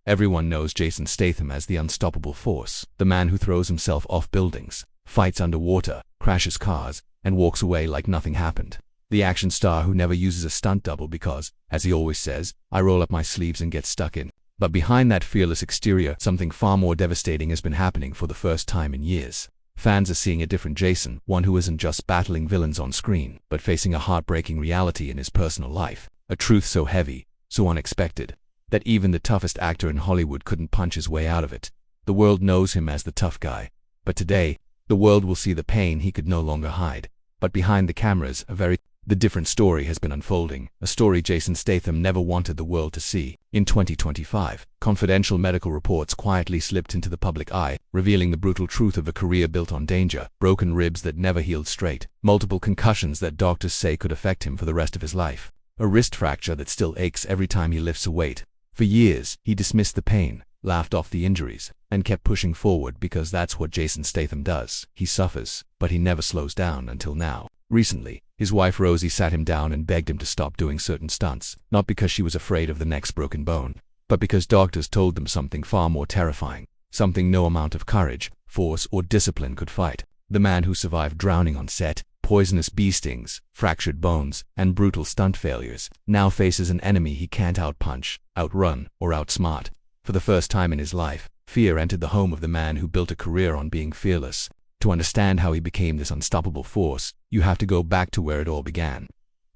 Everyone knows Jason Statham as the unstoppable force, the man who throws himself off buildings, fights underwater, crashes cars, and walks away like nothing happened. The action star who never uses a stunt double because, as he always says, I roll up my sleeves and get stuck in. But behind that fearless exterior, something far more devastating has been happening for the first time in years. Fans are seeing a different Jason, one who isn't just battling villains on screen, but facing a heartbreaking reality in his personal life. A truth so heavy, so unexpected, that even the toughest actor in Hollywood couldn't punch his way out of it. The world knows him as the tough guy. But today, the world will see the pain he could no longer hide. But behind the cameras, the different story has been unfolding, a story Jason Statham never wanted the world to see. In 2025, confidential medical reports quietly slipped into the public eye, revealing the brutal truth of a career built on danger, broken ribs that never healed straight, multiple concussions that doctors say could affect him for the rest of his life, a wrist fracture that still aches every time he lifts a weight. For years, he dismissed the pain, laughed off the injuries, and kept pushing forward because that's what Jason Statham does. He suffers, but he never slows down until now. Recently, his wife Rosie sat him down and begged him to stop doing certain stunts, not because she was afraid of the next broken bone, but because doctors told them something far more terrifying, something no amount of courage, force, or discipline could fight. The man who survived drowning on set, poisonous bee stings, fractured bones, and brutal stunt failures, now faces an enemy he can't outpunch, outrun, or outsmart. For the first time in his life, fear entered the home of the man who built a career on being fearless. To understand how he became this unstoppable force, you have to go back to where it all began.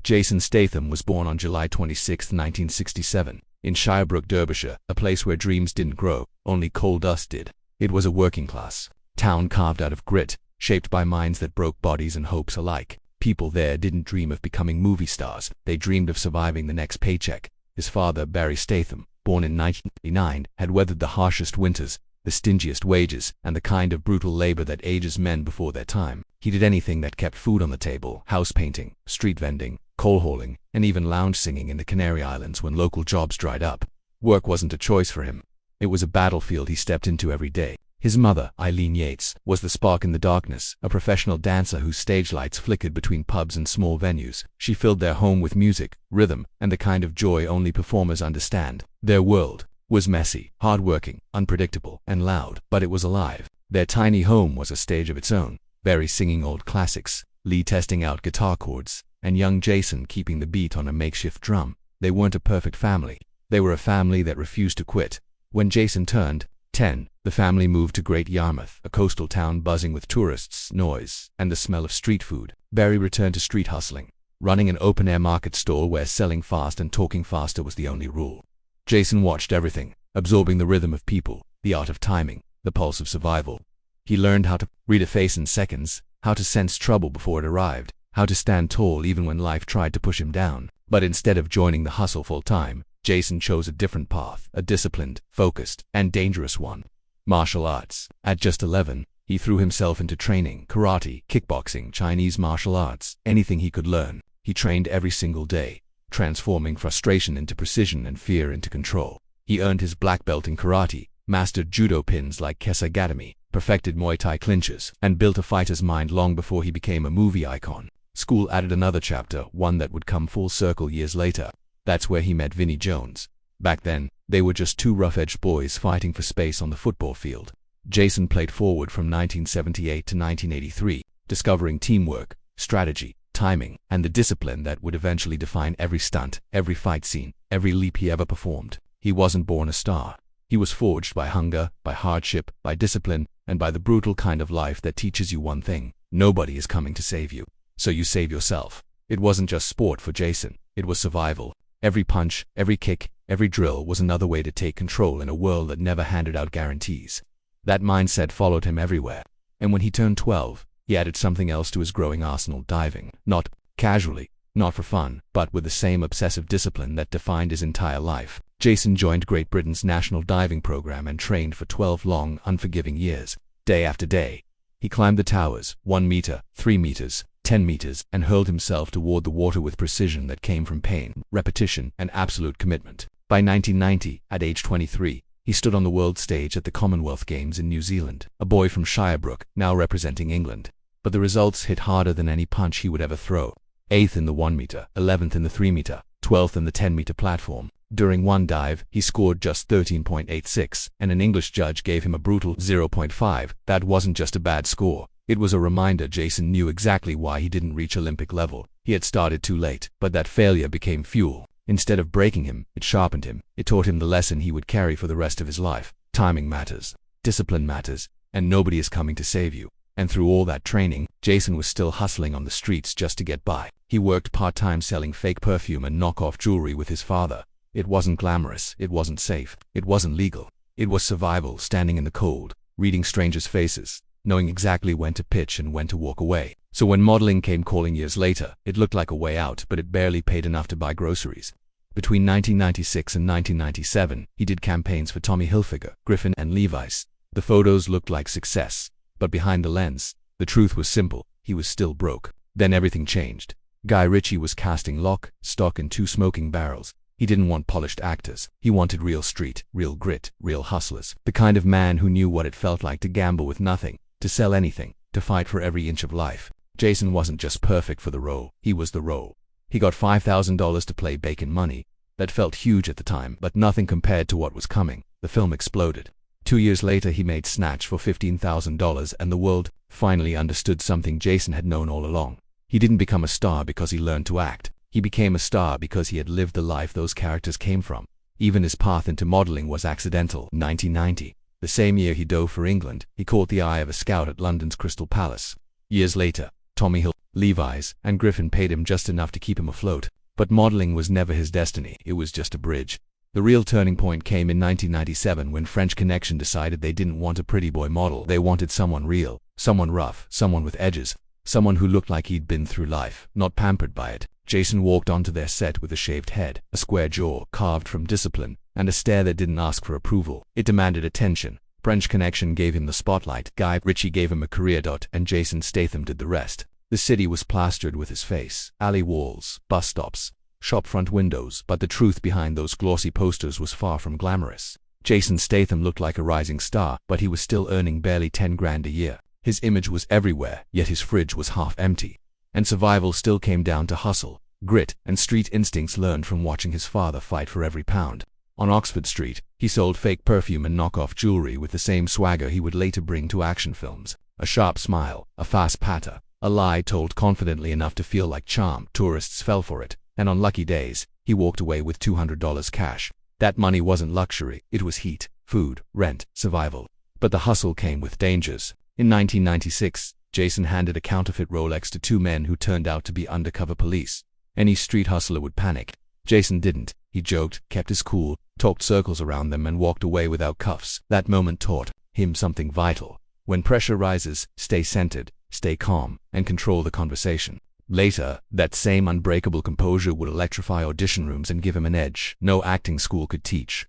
Jason Statham was born on July 26, 1967, in Shirebrook, Derbyshire, a place where dreams didn't grow, only coal dust did. It was a working-class town carved out of grit, shaped by minds that broke bodies and hopes alike. People there didn't dream of becoming movie stars, they dreamed of surviving the next paycheck. His father, Barry Statham, born in 1989, had weathered the harshest winters, the stingiest wages, and the kind of brutal labor that ages men before their time. He did anything that kept food on the table: house painting, street vending, coal hauling, and even lounge singing in the Canary Islands when local jobs dried up. Work wasn't a choice for him. It was a battlefield he stepped into every day. His mother, Eileen Yates, was the spark in the darkness, a professional dancer whose stage lights flickered between pubs and small venues. She filled their home with music, rhythm, and the kind of joy only performers understand. Their world was messy, hard-working, unpredictable, and loud, but it was alive. Their tiny home was a stage of its own, Barry singing old classics, Lee testing out guitar chords, and young Jason keeping the beat on a makeshift drum. They weren't a perfect family. They were a family that refused to quit. When Jason turned 10, the family moved to Great Yarmouth, a coastal town buzzing with tourists, noise, and the smell of street food. Barry returned to street hustling, running an open-air market stall where selling fast and talking faster was the only rule. Jason watched everything, absorbing the rhythm of people, the art of timing, the pulse of survival. He learned how to read a face in seconds, how to sense trouble before it arrived, how to stand tall even when life tried to push him down. But instead of joining the hustle full-time, Jason chose a different path, a disciplined, focused, and dangerous one: martial arts. At just 11, he threw himself into training: karate, kickboxing, Chinese martial arts, anything he could learn. He trained every single day, transforming frustration into precision and fear into control. He earned his black belt in karate, mastered judo pins like kesagatame, perfected Muay Thai clinches, and built a fighter's mind long before he became a movie icon. School added another chapter, one that would come full circle years later. That's where he met Vinnie Jones. Back then, they were just two rough-edged boys fighting for space on the football field. Jason played forward from 1978 to 1983, discovering teamwork, strategy, timing, and the discipline that would eventually define every stunt, every fight scene, every leap he ever performed. He wasn't born a star. He was forged by hunger, by hardship, by discipline, and by the brutal kind of life that teaches you one thing: nobody is coming to save you, so you save yourself. It wasn't just sport for Jason, it was survival. Every punch, every kick, every drill was another way to take control in a world that never handed out guarantees. That mindset followed him everywhere. And when he turned 12, he added something else to his growing arsenal: diving. Not casually, not for fun, but with the same obsessive discipline that defined his entire life. Jason joined Great Britain's national diving program and trained for 12 long, unforgiving years. Day after day, he climbed the towers, 1 meter, 3 meters, 10 meters, and hurled himself toward the water with precision that came from pain, repetition, and absolute commitment. By 1990, at age 23, he stood on the world stage at the Commonwealth Games in New Zealand, a boy from Shirebrook, now representing England. But the results hit harder than any punch he would ever throw. 8th in the 1 meter, 11th in the 3 meter, 12th in the 10 meter platform. During one dive, he scored just 13.86, and an English judge gave him a brutal 0.5. That wasn't just a bad score. It was a reminder Jason knew exactly why he didn't reach Olympic level. He had started too late, but that failure became fuel. Instead of breaking him, it sharpened him. It taught him the lesson he would carry for the rest of his life. Timing matters. Discipline matters. And nobody is coming to save you. And through all that training, Jason was still hustling on the streets just to get by. He worked part-time selling fake perfume and knockoff jewelry with his father. It wasn't glamorous, it wasn't safe, it wasn't legal. It was survival, standing in the cold, reading strangers' faces, knowing exactly when to pitch and when to walk away. So when modeling came calling years later, it looked like a way out, but it barely paid enough to buy groceries. Between 1996 and 1997, he did campaigns for Tommy Hilfiger, Griffin, and Levi's. The photos looked like success, but behind the lens, the truth was simple: he was still broke. Then everything changed. Guy Ritchie was casting Lock, Stock, and Two Smoking Barrels. He didn't want polished actors. He wanted real street, real grit, real hustlers. The kind of man who knew what it felt like to gamble with nothing, to sell anything, to fight for every inch of life. Jason wasn't just perfect for the role, he was the role. He got $5,000 to play Bacon Money. That felt huge at the time, but nothing compared to what was coming. The film exploded. 2 years later, he made Snatch for $15,000, and the world finally understood something Jason had known all along. He didn't become a star because he learned to act. He became a star because he had lived the life those characters came from. Even his path into modeling was accidental. 1990, the same year he dove for England, he caught the eye of a scout at London's Crystal Palace. Years later, Tommy Hilfiger, Levi's, and Griffin paid him just enough to keep him afloat. But modeling was never his destiny, it was just a bridge. The real turning point came in 1997 when French Connection decided they didn't want a pretty boy model. They wanted someone real, someone rough, someone with edges, someone who looked like he'd been through life, not pampered by it. Jason walked onto their set with a shaved head, a square jaw carved from discipline, and a stare that didn't ask for approval. It demanded attention. French Connection gave him the spotlight, Guy Ritchie gave him a career, and Jason Statham did the rest. The city was plastered with his face, alley walls, bus stops, shop front windows, but the truth behind those glossy posters was far from glamorous. Jason Statham looked like a rising star, but he was still earning barely 10 grand a year. His image was everywhere, yet his fridge was half empty. And survival still came down to hustle, grit, and street instincts learned from watching his father fight for every pound. On Oxford Street, he sold fake perfume and knockoff jewelry with the same swagger he would later bring to action films. A sharp smile, a fast patter, a lie told confidently enough to feel like charm. Tourists fell for it, and on lucky days, he walked away with $200 cash. That money wasn't luxury, it was heat, food, rent, survival. But the hustle came with dangers. In 1996, Jason handed a counterfeit Rolex to two men who turned out to be undercover police. Any street hustler would panic. Jason didn't. He joked, kept his cool, talked circles around them, and walked away without cuffs. That moment taught him something vital. When pressure rises, stay centered, stay calm, and control the conversation. Later, that same unbreakable composure would electrify audition rooms and give him an edge no acting school could teach.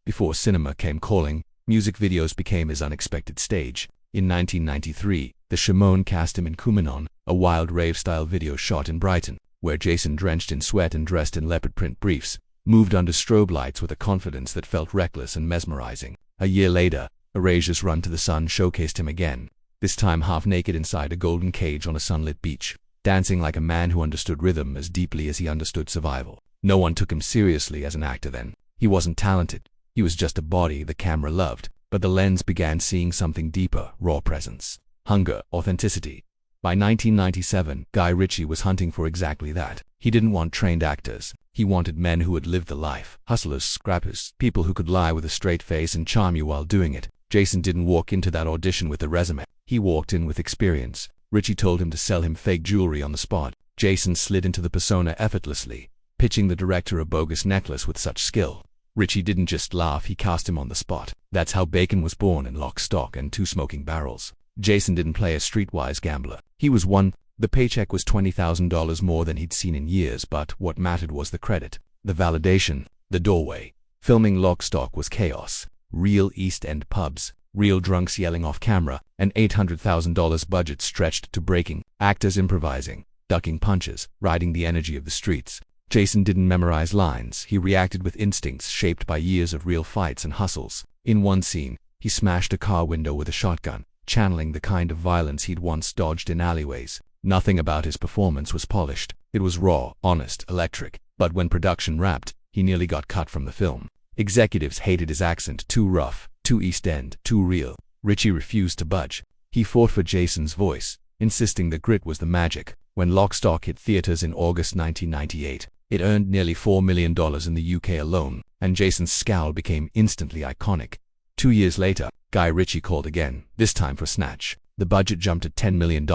Before cinema came calling, music videos became his unexpected stage. In 1993, the Shimon cast him in Kumanon, a wild rave-style video shot in Brighton, where Jason, drenched in sweat and dressed in leopard print briefs, moved under strobe lights with a confidence that felt reckless and mesmerizing. A year later, Erasure's Run to the Sun showcased him again, this time half-naked inside a golden cage on a sunlit beach, dancing like a man who understood rhythm as deeply as he understood survival. No one took him seriously as an actor then. He wasn't talented. He was just a body the camera loved. But the lens began seeing something deeper: raw presence, hunger, authenticity. By 1997, Guy Ritchie was hunting for exactly that. He didn't want trained actors. He wanted men who had lived the life. Hustlers, scrappers, people who could lie with a straight face and charm you while doing it. Jason didn't walk into that audition with a resume. He walked in with experience. Ritchie told him to sell him fake jewelry on the spot. Jason slid into the persona effortlessly, pitching the director a bogus necklace with such skill. Ritchie didn't just laugh, he cast him on the spot. That's how Bacon was born in Lock, Stock, and Two Smoking Barrels. Jason didn't play a streetwise gambler. He was one. The paycheck was $20,000 more than he'd seen in years, but what mattered was the credit, the validation, the doorway. Filming Lock, Stock was chaos. Real East End pubs, real drunks yelling off camera, an $800,000 budget stretched to breaking, actors improvising, ducking punches, riding the energy of the streets. Jason didn't memorize lines, he reacted with instincts shaped by years of real fights and hustles. In one scene, he smashed a car window with a shotgun, channeling the kind of violence he'd once dodged in alleyways. Nothing about his performance was polished. It was raw, honest, electric. But when production wrapped, he nearly got cut from the film. Executives hated his accent, too rough, too East End, too real. Ritchie refused to budge. He fought for Jason's voice, insisting that grit was the magic. When Lock, Stock hit theaters in August 1998, it earned nearly $4 million in the UK alone, and Jason's scowl became instantly iconic. 2 years later, Guy Ritchie called again, this time for Snatch. The budget jumped to $10 million.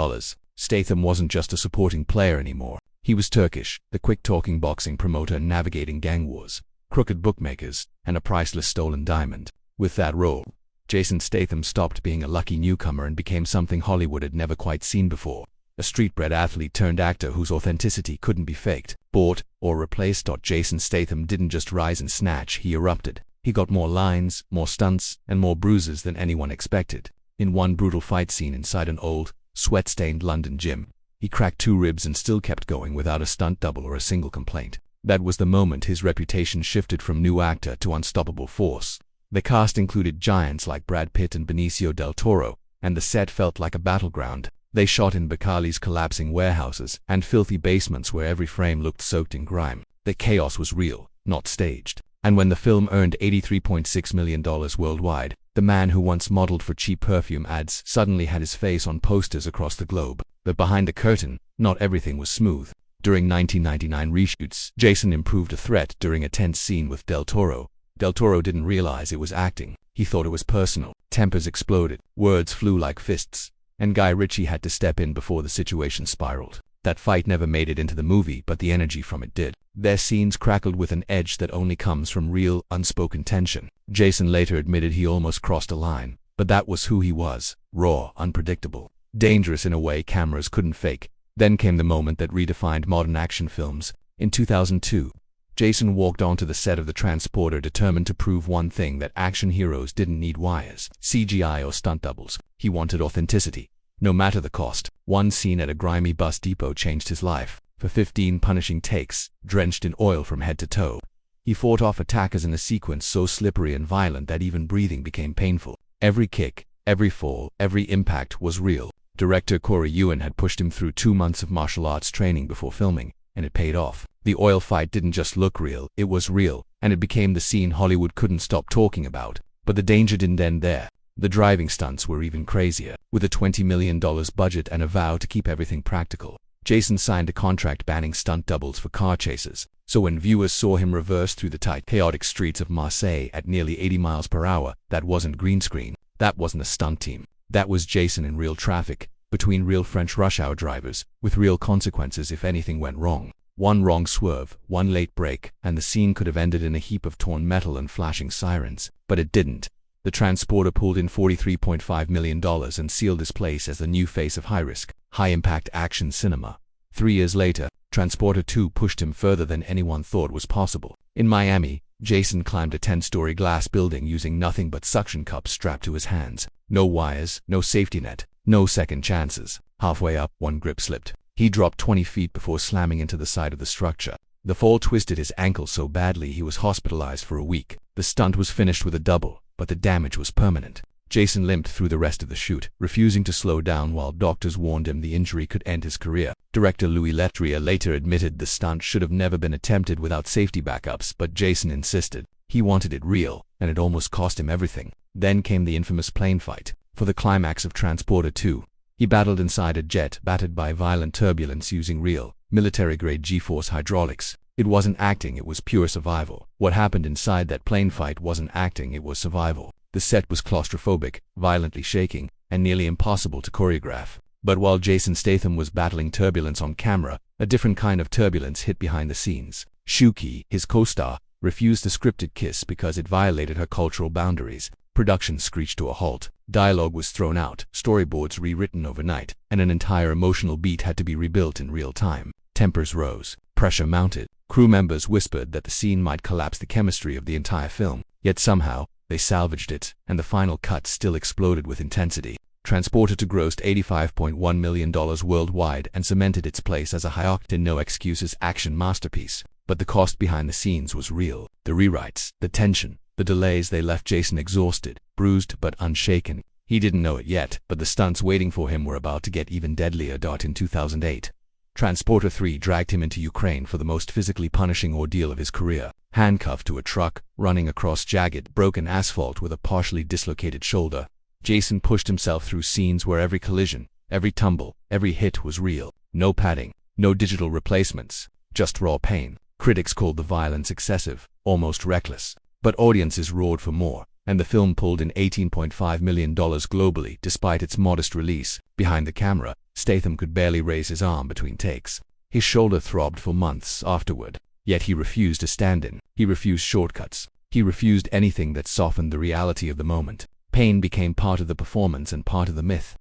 Statham wasn't just a supporting player anymore. He was Turkish, the quick-talking boxing promoter navigating gang wars, crooked bookmakers, and a priceless stolen diamond. With that role, Jason Statham stopped being a lucky newcomer and became something Hollywood had never quite seen before. A street-bred athlete turned actor whose authenticity couldn't be faked, bought, or replaced. Jason Statham didn't just rise in Snatch, he erupted. He got more lines, more stunts, and more bruises than anyone expected. In one brutal fight scene inside an old, sweat-stained London gym, he cracked 2 ribs and still kept going without a stunt double or a single complaint. That was the moment his reputation shifted from new actor to unstoppable force. The cast included giants like Brad Pitt and Benicio del Toro, and the set felt like a battleground. They shot in Bacali's collapsing warehouses and filthy basements where every frame looked soaked in grime. The chaos was real, not staged. And when the film earned $83.6 million worldwide, the man who once modeled for cheap perfume ads suddenly had his face on posters across the globe. But behind the curtain, not everything was smooth. During 1999 reshoots, Jason improved a threat during a tense scene with Del Toro. Del Toro didn't realize it was acting. He thought it was personal. Tempers exploded, words flew like fists, and Guy Ritchie had to step in before the situation spiraled. That fight never made it into the movie, but the energy from it did. Their scenes crackled with an edge that only comes from real, unspoken tension. Jason later admitted he almost crossed a line, but that was who he was. Raw, unpredictable, dangerous in a way cameras couldn't fake. Then came the moment that redefined modern action films. In 2002, Jason walked onto the set of The Transporter determined to prove one thing, that action heroes didn't need wires, CGI or stunt doubles. He wanted authenticity, no matter the cost. One scene at a grimy bus depot changed his life. For 15 punishing takes, drenched in oil from head to toe, he fought off attackers in a sequence so slippery and violent that even breathing became painful. Every kick, every fall, every impact was real. Director Corey Ewan had pushed him through 2 months of martial arts training before filming, and it paid off. The oil fight didn't just look real, it was real, and it became the scene Hollywood couldn't stop talking about. But the danger didn't end there. The driving stunts were even crazier. With a $20 million budget and a vow to keep everything practical, Jason signed a contract banning stunt doubles for car chases. So when viewers saw him reverse through the tight, chaotic streets of Marseille at nearly 80 miles per hour, that wasn't green screen. That wasn't a stunt team. That was Jason in real traffic, between real French rush hour drivers, with real consequences if anything went wrong. One wrong swerve, one late brake, and the scene could have ended in a heap of torn metal and flashing sirens. But it didn't. The Transporter pulled in $43.5 million and sealed his place as the new face of high-risk, high-impact action cinema. 3 years later, Transporter 2 pushed him further than anyone thought was possible. In Miami, Jason climbed a 10-story glass building using nothing but suction cups strapped to his hands. No wires, no safety net, no second chances. Halfway up, one grip slipped. He dropped 20 feet before slamming into the side of the structure. The fall twisted his ankle so badly he was hospitalized for a week. The stunt was finished with a double, but the damage was permanent. Jason limped through the rest of the shoot, refusing to slow down while doctors warned him the injury could end his career. Director Louis Leterrier later admitted the stunt should have never been attempted without safety backups, but Jason insisted. He wanted it real, and it almost cost him everything. Then came the infamous plane fight. For the climax of Transporter 2, he battled inside a jet battered by violent turbulence using real, military-grade G-force hydraulics. It wasn't acting, it was pure survival. What happened inside that plane fight wasn't acting, it was survival. The set was claustrophobic, violently shaking, and nearly impossible to choreograph. But while Jason Statham was battling turbulence on camera, a different kind of turbulence hit behind the scenes. Shuki, his co-star, refused a scripted kiss because it violated her cultural boundaries. Production screeched to a halt. Dialogue was thrown out, storyboards rewritten overnight, and an entire emotional beat had to be rebuilt in real time. Tempers rose, pressure mounted. Crew members whispered that the scene might collapse the chemistry of the entire film. Yet somehow, they salvaged it, and the final cut still exploded with intensity. Transporter 2 grossed $85.1 million worldwide and cemented its place as a high-octane, no-excuses action masterpiece. But the cost behind the scenes was real. The rewrites, the tension, the delays, they left Jason exhausted, bruised but unshaken. He didn't know it yet, but the stunts waiting for him were about to get even deadlier. In 2008, Transporter 3 dragged him into Ukraine for the most physically punishing ordeal of his career. Handcuffed to a truck, running across jagged, broken asphalt with a partially dislocated shoulder, Jason pushed himself through scenes where every collision, every tumble, every hit was real. No padding, no digital replacements, just raw pain. Critics called the violence excessive, almost reckless. But audiences roared for more, and the film pulled in $18.5 million globally despite its modest release. Behind the camera, Statham could barely raise his arm between takes. His shoulder throbbed for months afterward, yet he refused to stand in. He refused shortcuts. He refused anything that softened the reality of the moment. Pain became part of the performance and part of the myth.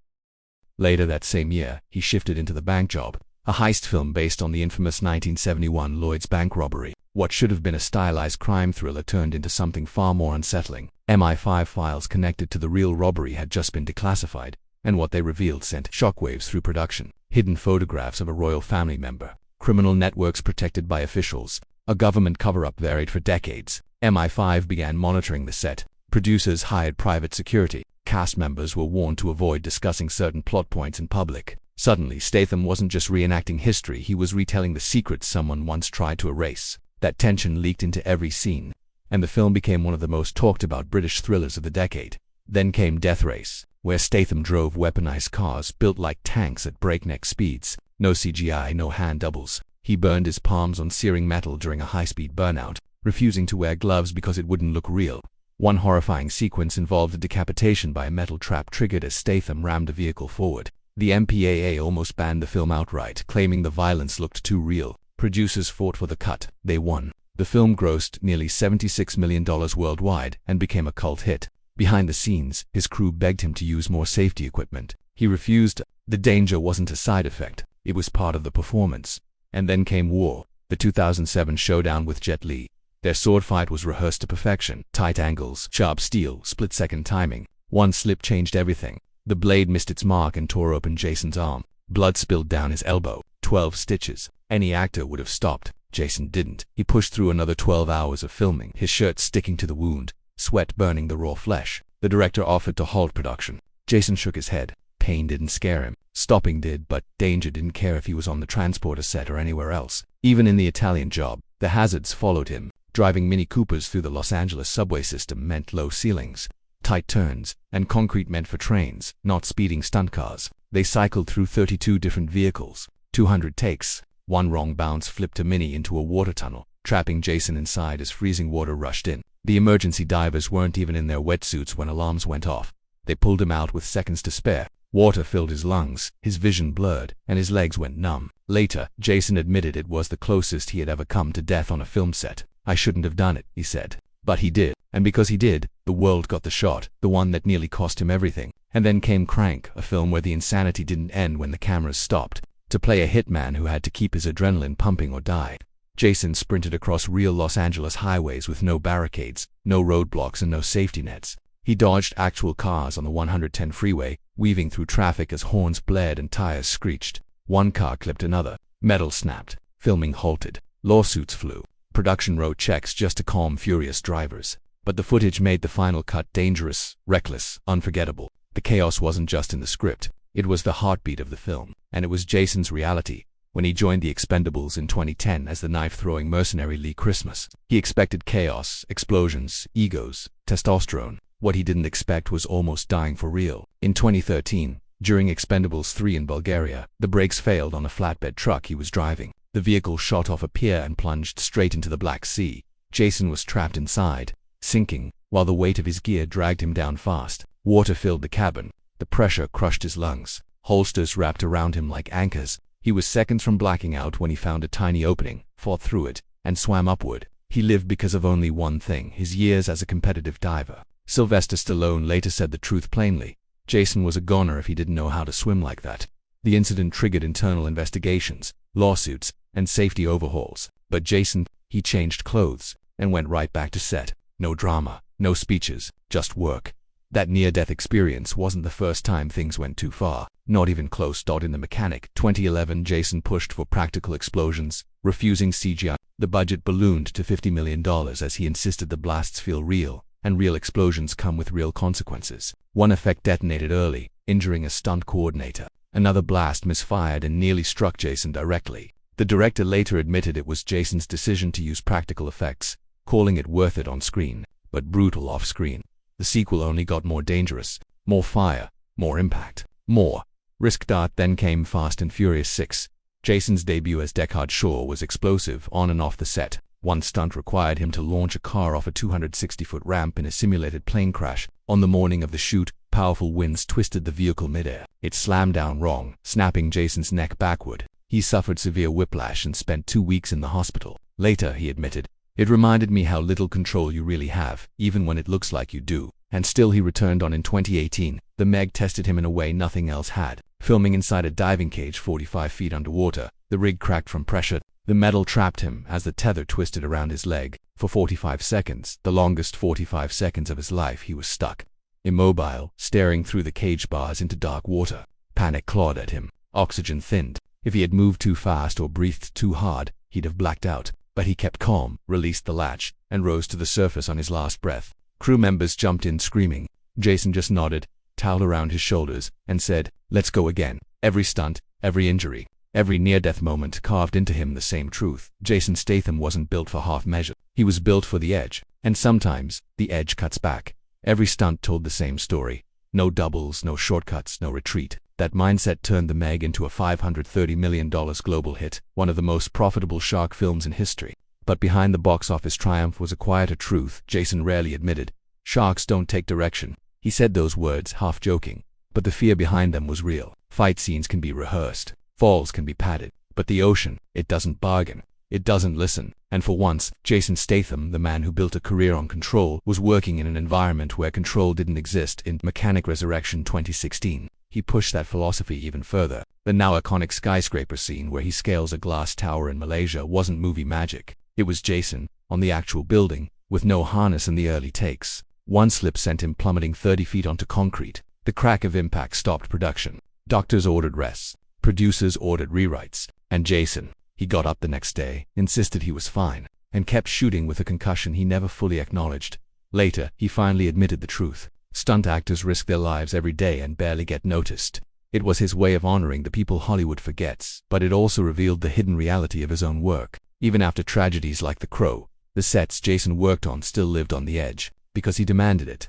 Later that same year, he shifted into The Bank Job, a heist film based on the infamous 1971 Lloyd's bank robbery. What should have been a stylized crime thriller turned into something far more unsettling. MI5 files connected to the real robbery had just been declassified, and what they revealed sent shockwaves through production. Hidden photographs of a royal family member, criminal networks protected by officials, a government cover-up varied for decades. MI5 began monitoring the set. Producers hired private security. Cast members were warned to avoid discussing certain plot points in public. Suddenly, Statham wasn't just reenacting history, he was retelling the secrets someone once tried to erase. That tension leaked into every scene, and the film became one of the most talked-about British thrillers of the decade. Then came Death Race, where Statham drove weaponized cars built like tanks at breakneck speeds. No CGI, no hand doubles. He burned his palms on searing metal during a high-speed burnout, refusing to wear gloves because it wouldn't look real. One horrifying sequence involved a decapitation by a metal trap triggered as Statham rammed a vehicle forward. The MPAA almost banned the film outright, claiming the violence looked too real. Producers fought for the cut. They won. The film grossed nearly $76 million worldwide and became a cult hit. Behind the scenes, his crew begged him to use more safety equipment. He refused. The danger wasn't a side effect. It was part of the performance. And then came war. The 2007 showdown with Jet Li. Their sword fight was rehearsed to perfection. Tight angles, sharp steel, split-second timing. One slip changed everything. The blade missed its mark and tore open Jason's arm. Blood spilled down his elbow. 12 stitches. Any actor would have stopped. Jason didn't. He pushed through another 12 hours of filming, his shirt sticking to the wound, sweat burning the raw flesh. The director offered to halt production. Jason shook his head. Pain didn't scare him. Stopping did, but danger didn't care if he was on the transporter set or anywhere else. Even in The Italian Job, the hazards followed him. Driving Mini Coopers through the Los Angeles subway system meant low ceilings, tight turns, and concrete meant for trains, not speeding stunt cars. They cycled through 32 different vehicles, 200 takes. One wrong bounce flipped a Mini into a water tunnel, trapping Jason inside as freezing water rushed in. The emergency divers weren't even in their wetsuits when alarms went off. They pulled him out with seconds to spare. Water filled his lungs, his vision blurred, and his legs went numb. Later, Jason admitted it was the closest he had ever come to death on a film set. "I shouldn't have done it," he said. But he did. And because he did, the world got the shot, the one that nearly cost him everything. And then came Crank, a film where the insanity didn't end when the cameras stopped. To play a hitman who had to keep his adrenaline pumping or die, Jason sprinted across real Los Angeles highways with no barricades, no roadblocks, and no safety nets. He dodged actual cars on the 110 freeway, weaving through traffic as horns blared and tires screeched. One car clipped another. Metal snapped. Filming halted. Lawsuits flew. Production wrote checks just to calm furious drivers. But the footage made the final cut dangerous, reckless, unforgettable. The chaos wasn't just in the script. It was the heartbeat of the film. And it was Jason's reality. When he joined the Expendables in 2010 as the knife-throwing mercenary Lee Christmas, he expected chaos, explosions, egos, testosterone. What he didn't expect was almost dying for real. In 2013, during Expendables 3 in Bulgaria, the brakes failed on a flatbed truck he was driving. The vehicle shot off a pier and plunged straight into the Black Sea. Jason was trapped inside, sinking, while the weight of his gear dragged him down fast. Water filled the cabin. The pressure crushed his lungs. Holsters wrapped around him like anchors. He was seconds from blacking out when he found a tiny opening, fought through it, and swam upward. He lived because of only one thing: his years as a competitive diver. Sylvester Stallone later said the truth plainly. Jason was a goner if he didn't know how to swim like that. The incident triggered internal investigations, lawsuits, and safety overhauls. But Jason, he changed clothes and went right back to set. No drama, no speeches, just work. That near-death experience wasn't the first time things went too far. Not even close. In The Mechanic, 2011, Jason pushed for practical explosions, refusing CGI. The budget ballooned to $50 million as he insisted the blasts feel real, and real explosions come with real consequences. One effect detonated early, injuring a stunt coordinator. Another blast misfired and nearly struck Jason directly. The director later admitted it was Jason's decision to use practical effects, calling it worth it on screen, but brutal off-screen. The sequel only got more dangerous, more fire, more impact, more risk. Then came Fast and Furious 6. Jason's debut as Deckard Shaw was explosive on and off the set. One stunt required him to launch a car off a 260-foot ramp in a simulated plane crash. On the morning of the shoot, powerful winds twisted the vehicle midair. It slammed down wrong, snapping Jason's neck backward. He suffered severe whiplash and spent 2 weeks in the hospital. Later, he admitted, "It reminded me how little control you really have, even when it looks like you do." And still he returned on in 2018. The Meg tested him in a way nothing else had. Filming inside a diving cage 45 feet underwater, the rig cracked from pressure. The metal trapped him as the tether twisted around his leg. For 45 seconds, the longest 45 seconds of his life, he was stuck, immobile, staring through the cage bars into dark water. Panic clawed at him. Oxygen thinned. If he had moved too fast or breathed too hard, he'd have blacked out. But he kept calm, released the latch, and rose to the surface on his last breath. Crew members jumped in screaming. Jason just nodded, towel around his shoulders, and said, "Let's go again." Every stunt, every injury, every near-death moment carved into him the same truth. Jason Statham wasn't built for half measure. He was built for the edge. And sometimes, the edge cuts back. Every stunt told the same story. No doubles, no shortcuts, no retreat. That mindset turned the Meg into a $530 million global hit, one of the most profitable shark films in history. But behind the box office triumph was a quieter truth Jason rarely admitted. Sharks don't take direction. He said those words half joking, but the fear behind them was real. Fight scenes can be rehearsed. Falls can be padded. But the ocean, it doesn't bargain. It doesn't listen. And for once, Jason Statham, the man who built a career on control, was working in an environment where control didn't exist. In Mechanic Resurrection 2016, he pushed that philosophy even further. The now iconic skyscraper scene where he scales a glass tower in Malaysia wasn't movie magic. It was Jason, on the actual building, with no harness in the early takes. One slip sent him plummeting 30 feet onto concrete. The crack of impact stopped production. Doctors ordered rests. Producers ordered rewrites. And Jason, he got up the next day, insisted he was fine, and kept shooting with a concussion he never fully acknowledged. Later, he finally admitted the truth. Stunt actors risk their lives every day and barely get noticed. It was his way of honoring the people Hollywood forgets, but it also revealed the hidden reality of his own work. Even after tragedies like The Crow, the sets Jason worked on still lived on the edge, because he demanded it.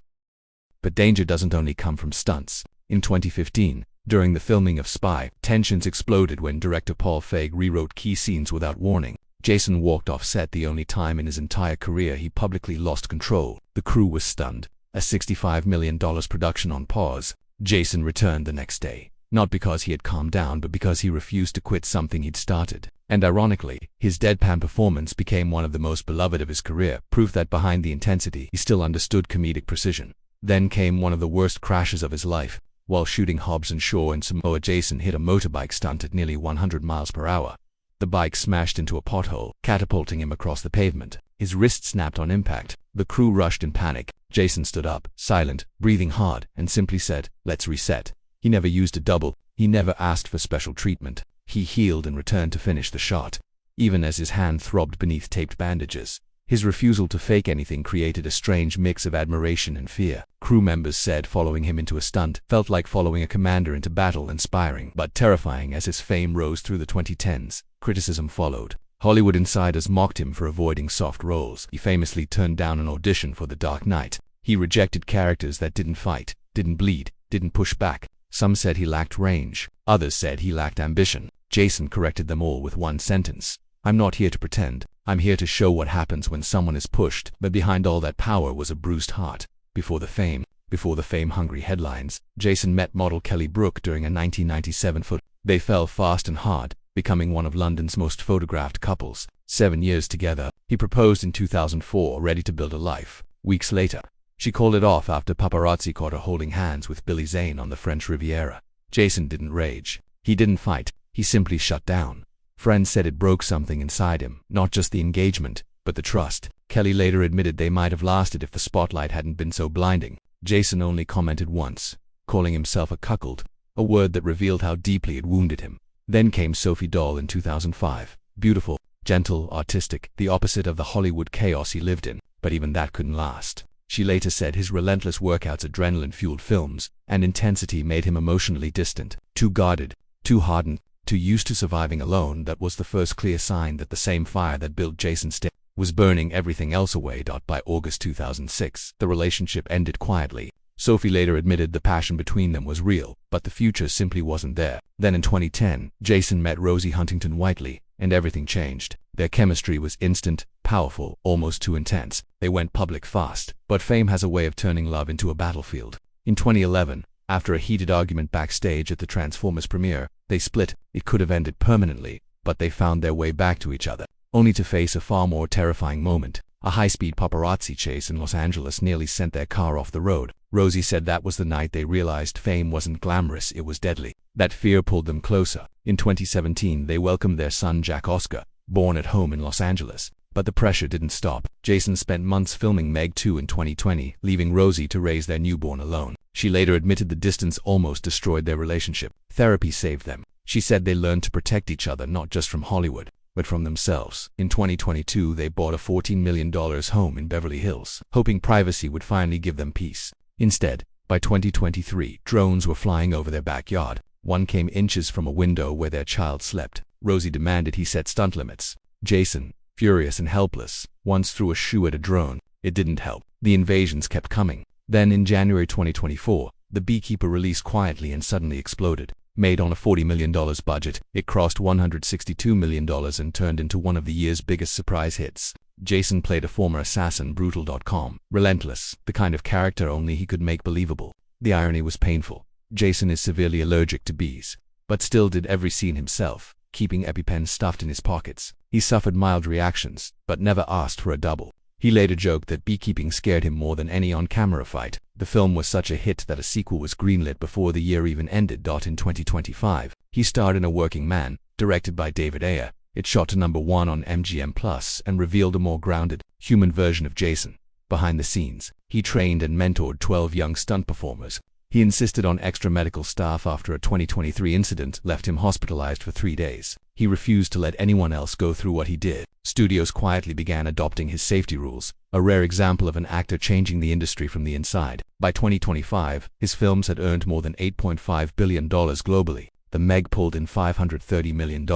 But danger doesn't only come from stunts. In 2015, during the filming of Spy, tensions exploded when director Paul Feig rewrote key scenes without warning. Jason walked off set the only time in his entire career he publicly lost control. The crew was stunned. A $65 million production on pause. Jason returned the next day, not because he had calmed down but because he refused to quit something he'd started. And ironically, his deadpan performance became one of the most beloved of his career, proof that behind the intensity, he still understood comedic precision. Then came one of the worst crashes of his life. While shooting Hobbs and Shaw in Samoa, Jason hit a motorbike stunt at nearly 100 miles per hour. The bike smashed into a pothole, catapulting him across the pavement. His wrist snapped on impact. The crew rushed in panic. Jason stood up, silent, breathing hard, and simply said, "Let's reset." He never used a double. He never asked for special treatment. He healed and returned to finish the shot, even as his hand throbbed beneath taped bandages. His refusal to fake anything created a strange mix of admiration and fear. Crew members said following him into a stunt felt like following a commander into battle, inspiring but terrifying. As his fame rose through the 2010s, criticism followed. Hollywood insiders mocked him for avoiding soft roles. He famously turned down an audition for The Dark Knight. He rejected characters that didn't fight, didn't bleed, didn't push back. Some said he lacked range. Others said he lacked ambition. Jason corrected them all with one sentence: "I'm not here to pretend. I'm here to show what happens when someone is pushed." But behind all that power was a bruised heart. Before the fame-hungry headlines, Jason met model Kelly Brook during a 1997 photo. They fell fast and hard, becoming one of London's most photographed couples. 7 years together. He proposed in 2004, ready to build a life. Weeks later, she called it off after paparazzi caught her holding hands with Billy Zane on the French Riviera. Jason didn't rage. He didn't fight. He simply shut down. Friends said it broke something inside him, not just the engagement, but the trust. Kelly later admitted they might have lasted if the spotlight hadn't been so blinding. Jason only commented once, calling himself a cuckold, a word that revealed how deeply it wounded him. Then came Sophie Dahl in 2005. Beautiful, gentle, artistic, the opposite of the Hollywood chaos he lived in, but even that couldn't last. She later said his relentless workouts, adrenaline-fueled films, and intensity made him emotionally distant, too guarded, too hardened, too used to surviving alone. That was the first clear sign that the same fire that built Jason Statham was burning everything else away. By August 2006, the relationship ended quietly. Sophie later admitted the passion between them was real, but the future simply wasn't there. Then in 2010, Jason met Rosie Huntington-Whiteley, and everything changed. Their chemistry was instant, powerful, almost too intense. They went public fast, but fame has a way of turning love into a battlefield. In 2011, after a heated argument backstage at the Transformers premiere, they split. It could have ended permanently, but they found their way back to each other, only to face a far more terrifying moment. A high-speed paparazzi chase in Los Angeles nearly sent their car off the road. Rosie said that was the night they realized fame wasn't glamorous, it was deadly. That fear pulled them closer. In 2017, they welcomed their son Jack Oscar, born at home in Los Angeles. But the pressure didn't stop. Jason spent months filming Meg 2 in 2020, leaving Rosie to raise their newborn alone. She later admitted the distance almost destroyed their relationship. Therapy saved them. She said they learned to protect each other not just from Hollywood, but from themselves. In 2022, they bought a $14 million home in Beverly Hills, hoping privacy would finally give them peace. Instead, by 2023, drones were flying over their backyard. One came inches from a window where their child slept. Rosie demanded he set stunt limits. Jason, furious and helpless, once threw a shoe at a drone. It didn't help. The invasions kept coming. Then in January 2024, The Beekeeper released quietly and suddenly exploded. Made on a $40 million budget, it crossed $162 million and turned into one of the year's biggest surprise hits. Jason played a former assassin, brutal.com, relentless, the kind of character only he could make believable. The irony was painful. Jason is severely allergic to bees, but still did every scene himself, keeping EpiPens stuffed in his pockets. He suffered mild reactions, but never asked for a double. He later joked that beekeeping scared him more than any on-camera fight. The film was such a hit that a sequel was greenlit before the year even ended. In 2025, he starred in A Working Man, directed by David Ayer. It shot to #1 on MGM+ and revealed a more grounded, human version of Jason. Behind the scenes, he trained and mentored 12 young stunt performers. He insisted on extra medical staff after a 2023 incident left him hospitalized for 3 days. He refused to let anyone else go through what he did. Studios quietly began adopting his safety rules, a rare example of an actor changing the industry from the inside. By 2025, his films had earned more than $8.5 billion globally. The Meg pulled in $530 million.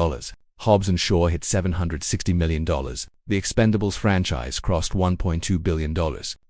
Hobbs and Shaw hit $760 million. The Expendables franchise crossed $1.2 billion.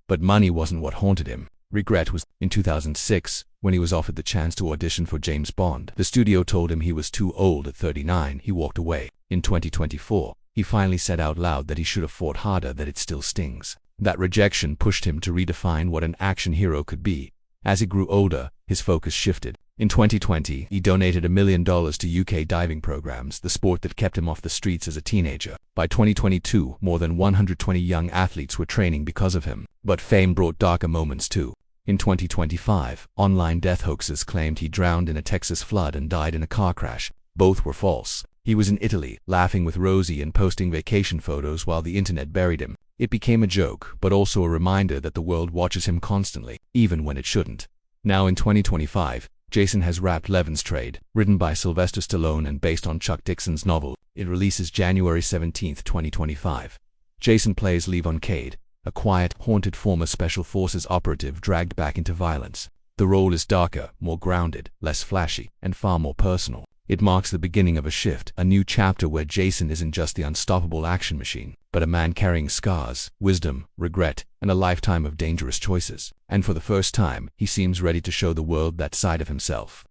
But money wasn't what haunted him. Regret was. In 2006, when he was offered the chance to audition for James Bond, the studio told him he was too old. At 39, he walked away. In 2024, he finally said out loud that he should have fought harder, that it still stings. That rejection pushed him to redefine what an action hero could be. As he grew older, his focus shifted. In 2020, he donated $1 million to UK diving programs, the sport that kept him off the streets as a teenager. By 2022, more than 120 young athletes were training because of him. But fame brought darker moments too. In 2025, online death hoaxes claimed he drowned in a Texas flood and died in a car crash. Both were false. He was in Italy, laughing with Rosie and posting vacation photos while the internet buried him. It became a joke, but also a reminder that the world watches him constantly, even when it shouldn't. Now in 2025, Jason has wrapped Levin's Trade, written by Sylvester Stallone and based on Chuck Dixon's novel. It releases January 17, 2025. Jason plays Levon Cade, a quiet, haunted former Special Forces operative dragged back into violence. The role is darker, more grounded, less flashy, and far more personal. It marks the beginning of a shift, a new chapter where Jason isn't just the unstoppable action machine, but a man carrying scars, wisdom, regret, and a lifetime of dangerous choices. And for the first time, he seems ready to show the world that side of himself.